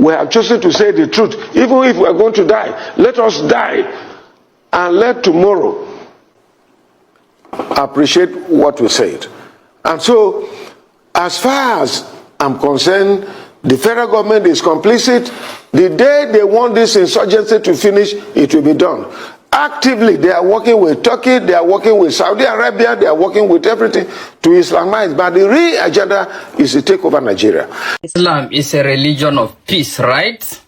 we have chosen to say the truth. Even if we are going to die, let us die and let tomorrow appreciate what we said. And so, as far as I'm concerned, the federal government is complicit. The day they want this insurgency to finish, it will be done. Actively, they are working with Turkey, they are working with Saudi Arabia, they are working with everything to Islamize. But the real agenda is to take over Nigeria. Islam is a religion of peace, right?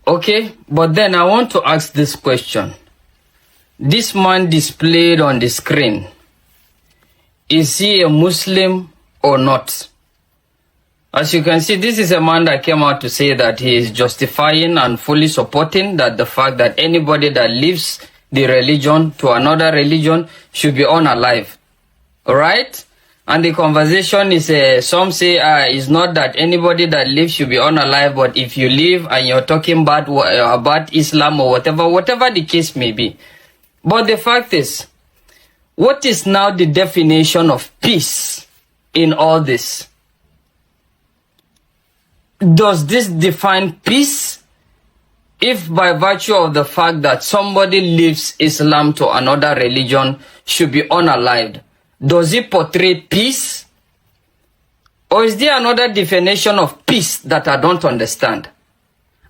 Okay, but then I want to ask this question. This man displayed on the screen, is he a Muslim or not? As you can see, this is a man that came out to say that he is justifying and fully supporting that the fact that anybody that leaves the religion to another religion should be unalive. Alright? And the conversation is, some say it's not that anybody that lives should be unalive, but if you live and you're talking about Islam or whatever the case may be. But the fact is, what is now the definition of peace in all this? Does this define peace? If by virtue of the fact that somebody leaves Islam to another religion should be unalived, does it portray peace? Or is there another definition of peace that I don't understand?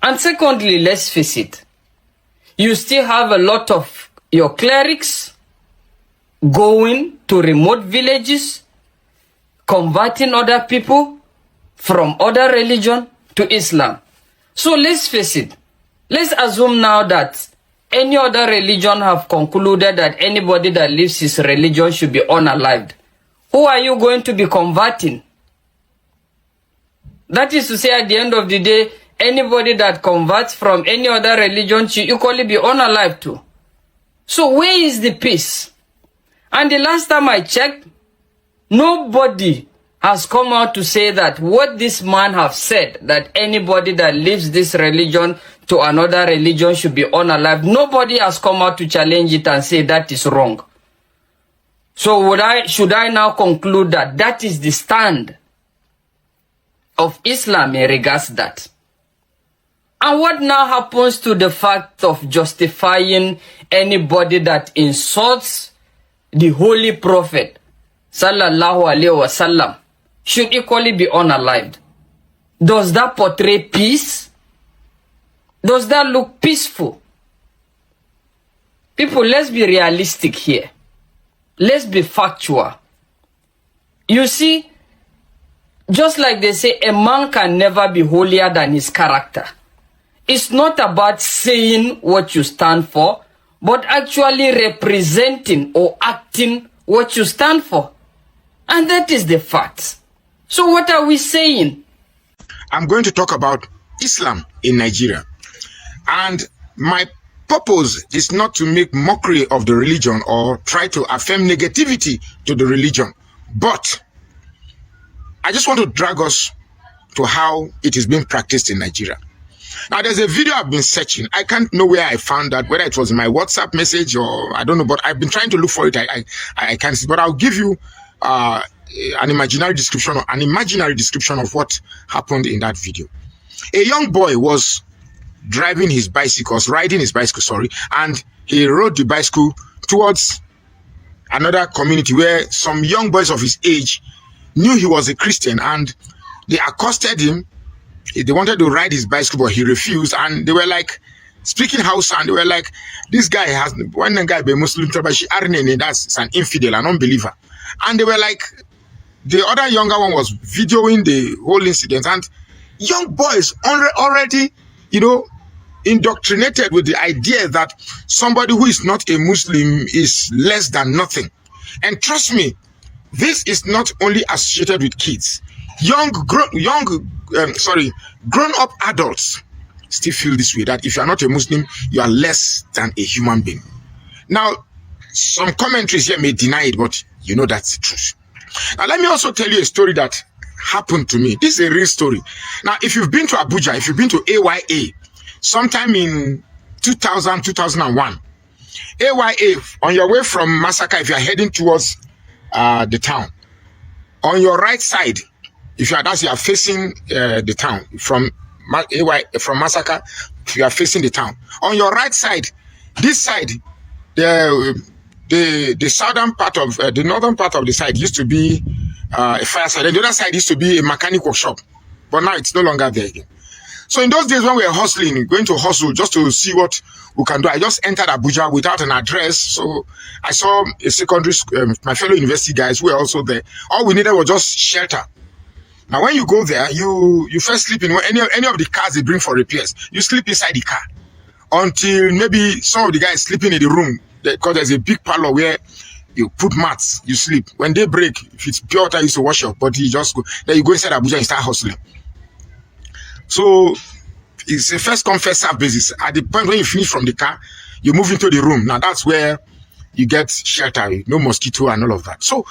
And secondly, let's face it, you still have a lot of your clerics going to remote villages, converting other people from other religion to Islam. So let's face it. Let's assume now that any other religion have concluded that anybody that leaves his religion should be unalived. Who are you going to be converting? That is to say, at the end of the day, anybody that converts from any other religion should equally be unalived too. So where is the peace? And the last time I checked, nobody has come out to say that what this man have said, that anybody that leaves this religion to another religion should be unalive. Nobody has come out to challenge it and say that is wrong. So should I now conclude that that is the stand of Islam in regards to that? And what now happens to the fact of justifying anybody that insults the Holy Prophet, sallallahu alaihi wasallam, should equally be unalived? Does that portray peace? Does that look peaceful? People, let's be realistic here. Let's be factual. You see, just like they say, a man can never be holier than his character. It's not about saying what you stand for, but actually representing or acting what you stand for. And that is the fact. So what are we saying? I'm going to talk about Islam in Nigeria. And my purpose is not to make mockery of the religion or try to affirm negativity to the religion. But I just want to drag us to how it is being practiced in Nigeria. Now, there's a video I've been searching. I can't know where I found that, whether it was in my WhatsApp message or I don't know, but I've been trying to look for it. I can't see, but I'll give you an imaginary description of what happened in that video. A young boy was riding his bicycle, and he rode the bicycle towards another community where some young boys of his age knew he was a Christian, and they accosted him. They wanted to ride his bicycle, but he refused, and they were like speaking Hausa, and they were like, this guy has one guy be Muslim, that's an infidel, an unbeliever. And they were like, the other younger one was videoing the whole incident, and young boys already, indoctrinated with the idea that somebody who is not a Muslim is less than nothing. And trust me, this is not only associated with kids. Grown-up adults still feel this way, that if you are not a Muslim, you are less than a human being. Now, some commentaries here may deny it, but you know that's the truth. Now, let me also tell you a story that happened to me. This is a real story. Now, if you've been to Abuja, if you've been to AYA, sometime in 2000, 2001, AYA, on your way from Masaka, if you're heading towards the town, on your right side, if you are facing the town from from Massacre, you are facing the town. On your right side, this side, the southern part of the northern part of the side used to be a fire side, and the other side used to be a mechanical shop, but now it's no longer there again. So in those days when we were hustling, going to hustle just to see what we can do, I just entered Abuja without an address. So I saw a secondary school, my fellow university guys who were also there. All we needed was just shelter. Now when you go there, you first sleep in any of the cars they bring for repairs. You sleep inside the car until maybe some of the guys sleeping in the room, because there's a big parlor where you put mats, you sleep. When they break, if it's pure water, you used to wash your body, you just go. Then you go inside Abuja and start hustling. So it's a first come, first serve basis. At the point when you finish from the car, you move into the room. Now that's where you get shelter, no mosquito and all of that. So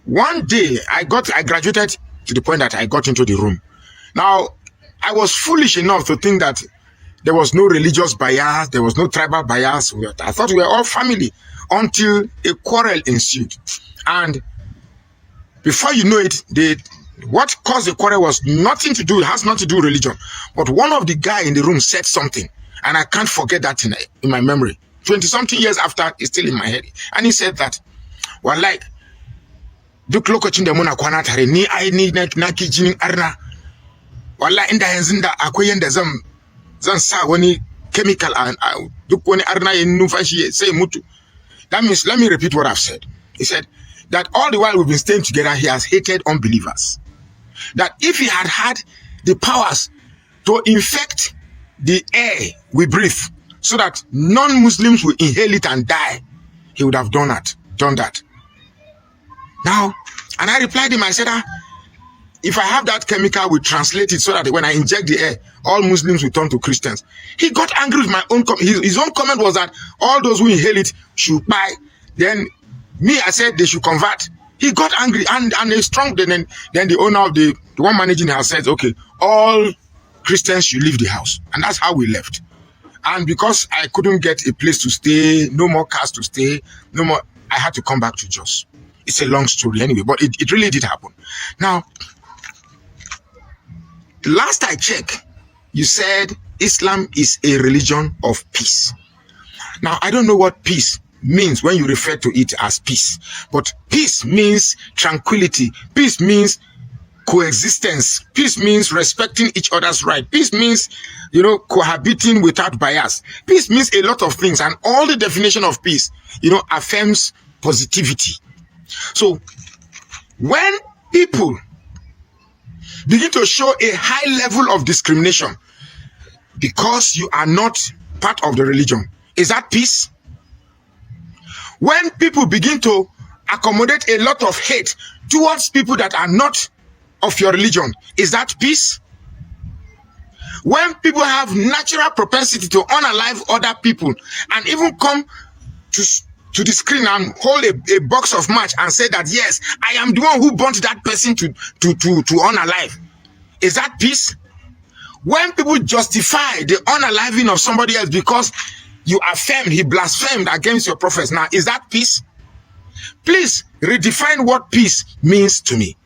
one day I graduated to the point that I got into the room. Now I was foolish enough to think that there was no religious bias, there was no tribal bias. I thought we were all family until a quarrel ensued. And before you know it, what caused the quarrel has nothing to do with religion. But one of the guy in the room said something, and I can't forget that in my memory. 20-something years after, it's still in my head. And he said that, well, like, duk lokacin da muna kwana tare ni ai ni na kijinin arna. Wallahi inda yanzu da akwai yanda zan sa wani chemical duk wani arna ya numfashi sai mutu. That means, let me repeat what I've said. He said that all the while we've been staying together, he has hated unbelievers. That if he had had the powers to infect the air we breathe so that non-Muslims will inhale it and die, he would have done that. Now, and I replied him, I said, if I have that chemical, we translate it so that when I inject the air, all Muslims will turn to Christians. He got angry with my own comment. His own comment was that all those who inhale it should buy. Then me, I said they should convert. He got angry and a strong, then the owner of the one managing the house said, okay, all Christians should leave the house. And that's how we left. And because I couldn't get a place to stay, no more cars to stay, no more, I had to come back to Jos. It's a long story anyway, but it really did happen. Now, last I checked, you said Islam is a religion of peace. Now, I don't know what peace means when you refer to it as peace, but peace means tranquility. Peace means coexistence. Peace means respecting each other's right. Peace means, cohabiting without bias. Peace means a lot of things, and all the definition of peace, affirms positivity. So when people begin to show a high level of discrimination because you are not part of the religion, is that peace? When people begin to accommodate a lot of hate towards people that are not of your religion, is that peace? When people have natural propensity to unalive other people and even come to the screen and hold a box of match and say that, yes, I am the one who burnt that person to unalive, is that peace? When people justify the unaliving of somebody else because you affirmed he blasphemed against your prophets, now is that peace? Please redefine what peace means to me.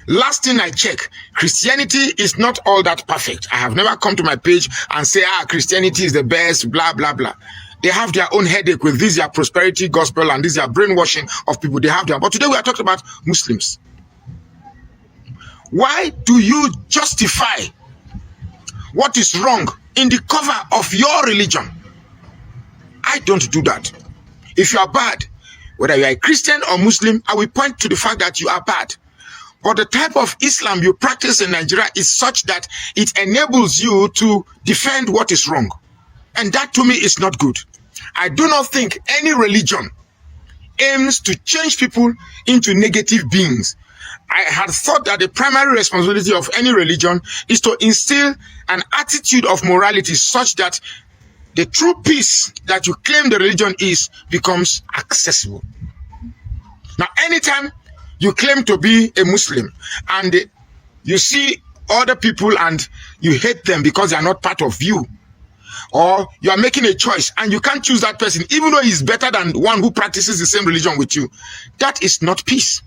Last thing I check, Christianity is not all that perfect. I have never come to my page and say, Christianity is the best, blah, blah, blah. They have their own headache with this, their prosperity gospel, and this, their brainwashing of people. They have their, but today we are talking about Muslims. Why do you justify what is wrong in the cover of your religion? I don't do that. If you are bad, whether you are a Christian or Muslim, I will point to the fact that you are bad. But the type of Islam you practice in Nigeria is such that it enables you to defend what is wrong. And that to me is not good. I do not think any religion aims to change people into negative beings. I had thought that the primary responsibility of any religion is to instill an attitude of morality such that the true peace that you claim the religion is becomes accessible. Now, anytime you claim to be a Muslim and you see other people and you hate them because they are not part of you, or you are making a choice and you can't choose that person even though he's better than one who practices the same religion with you, that is not peace.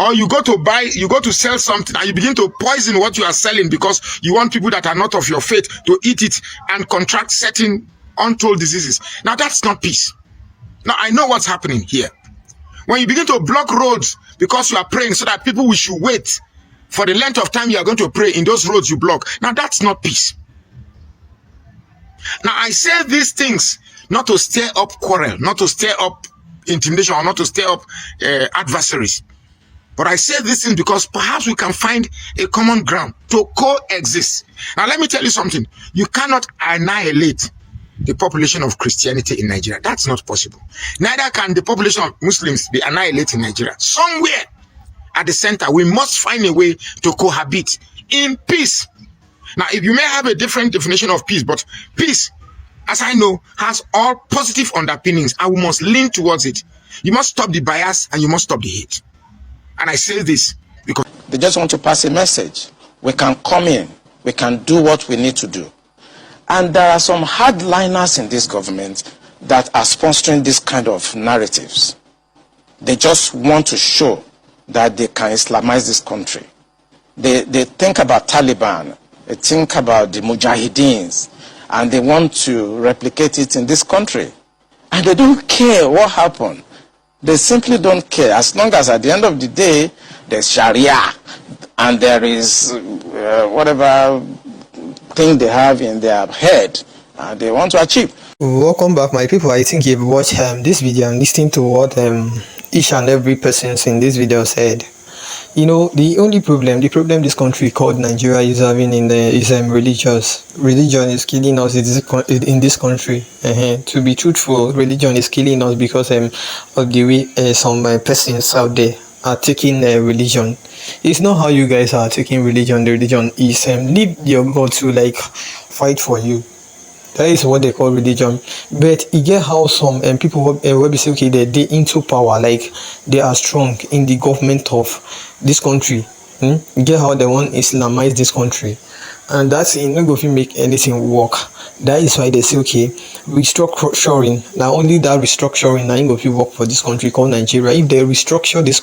Or you go to sell something and you begin to poison what you are selling because you want people that are not of your faith to eat it and contract certain untold diseases. Now that's not peace. Now I know what's happening here. When you begin to block roads because you are praying so that people should wait for the length of time you are going to pray in those roads you block. Now that's not peace. Now I say these things not to stir up quarrel, not to stir up intimidation, or not to stir up adversaries. But I say this thing because perhaps we can find a common ground to coexist. Now let me tell you something. You cannot annihilate the population of Christianity in Nigeria. That's not possible. Neither can the population of Muslims be annihilated in Nigeria. Somewhere at the center, we must find a way to cohabit in peace. Now, if you may have a different definition of peace, but peace, as I know, has all positive underpinnings, and we must lean towards it. You must stop the bias and you must stop the hate. And I say this because they just want to pass a message. We can come in, we can do what we need to do. And there are some hardliners in this government that are sponsoring this kind of narratives. They just want to show that they can Islamize this country. They think about Taliban, they think about the Mujahideens, and they want to replicate it in this country. And they don't care what happened. They simply don't care, as long as at the end of the day, there's Sharia, and there is whatever thing they have in their head, they want to achieve. Welcome back, my people. I think you've watched this video and listened to what each and every person in this video said. You know, the problem this country called Nigeria is having is religious. Religion is killing us in this country. To be truthful, religion is killing us because of the way some persons out there are taking religion. It's not how you guys are taking religion. The religion is leave your God to like fight for you. That is what they call religion. But you get how some people will say, okay, they into power, like they are strong in the government of this country. You get how they want to Islamize this country, and that's not going to make anything work. That is why they say, okay, restructuring. Now only that restructuring now ain't going to work for this country called Nigeria. If they restructure this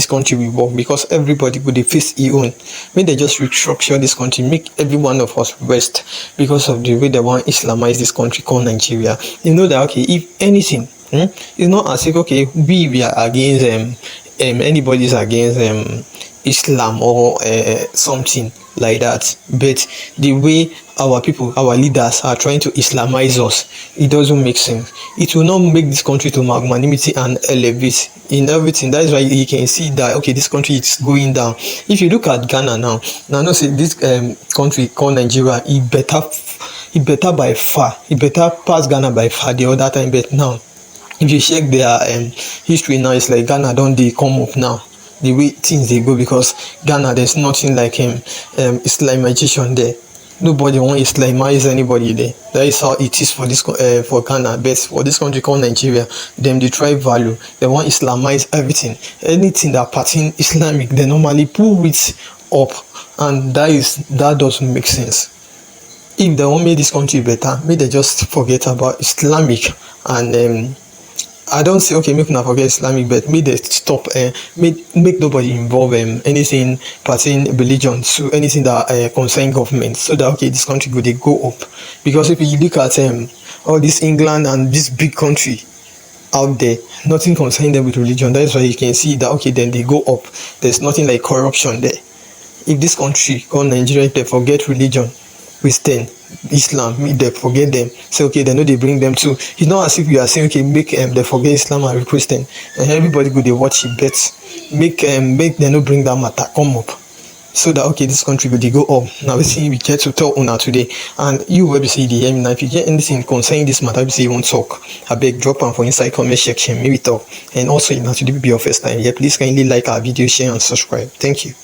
country will work, because everybody would face their own. When they just restructure this country, make every one of us rest because of the way they want to Islamize this country called Nigeria. You know that, okay, if anything, it's not as if, okay, we are against anybody's against Islam or something like that, but the way our people, our leaders are trying to Islamize us, it doesn't make sense. It will not make this country to magnanimity and elevate in everything. That is why you can see that, okay, this country is going down. If you look at Ghana now no say this country called Nigeria, it better by far, it better pass Ghana by far the other time. But now if you check their history now, it's like Ghana don't they come up now, the way things they go, because Ghana, there's nothing like Islamization there. Nobody want to Islamize anybody there. That is how it is for this for Ghana. But for this country called Nigeria, them they try value. They want to Islamize everything. Anything that pertain Islamic, they normally pull it up, and that doesn't make sense. If they want to make this country better, may they just forget about Islamic and I don't say, okay, make not forget Islamic, but make they stop, make nobody involve anything pertaining religion to anything that concern government, so that, okay, this country they go up. Because if you look at all this England and this big country out there, nothing concerning them with religion. That is why you can see that, okay, then they go up. There's nothing like corruption there. If this country called Nigeria, they forget religion, Christian, Islam, they forget them, say, okay, they know they bring them too. It's not as if you are saying, okay, make they forget Islam and Christian, and everybody go they watch it, but make they not bring that matter come up, so that, okay, this country will they go up. Now we see we get to talk on today, and you will be see the hear me now. If you get anything concerning this matter, we say you want to talk, I beg drop them for inside comment section, maybe talk. And also, if not today be your first time, yeah, please kindly like our video, share and subscribe. Thank you.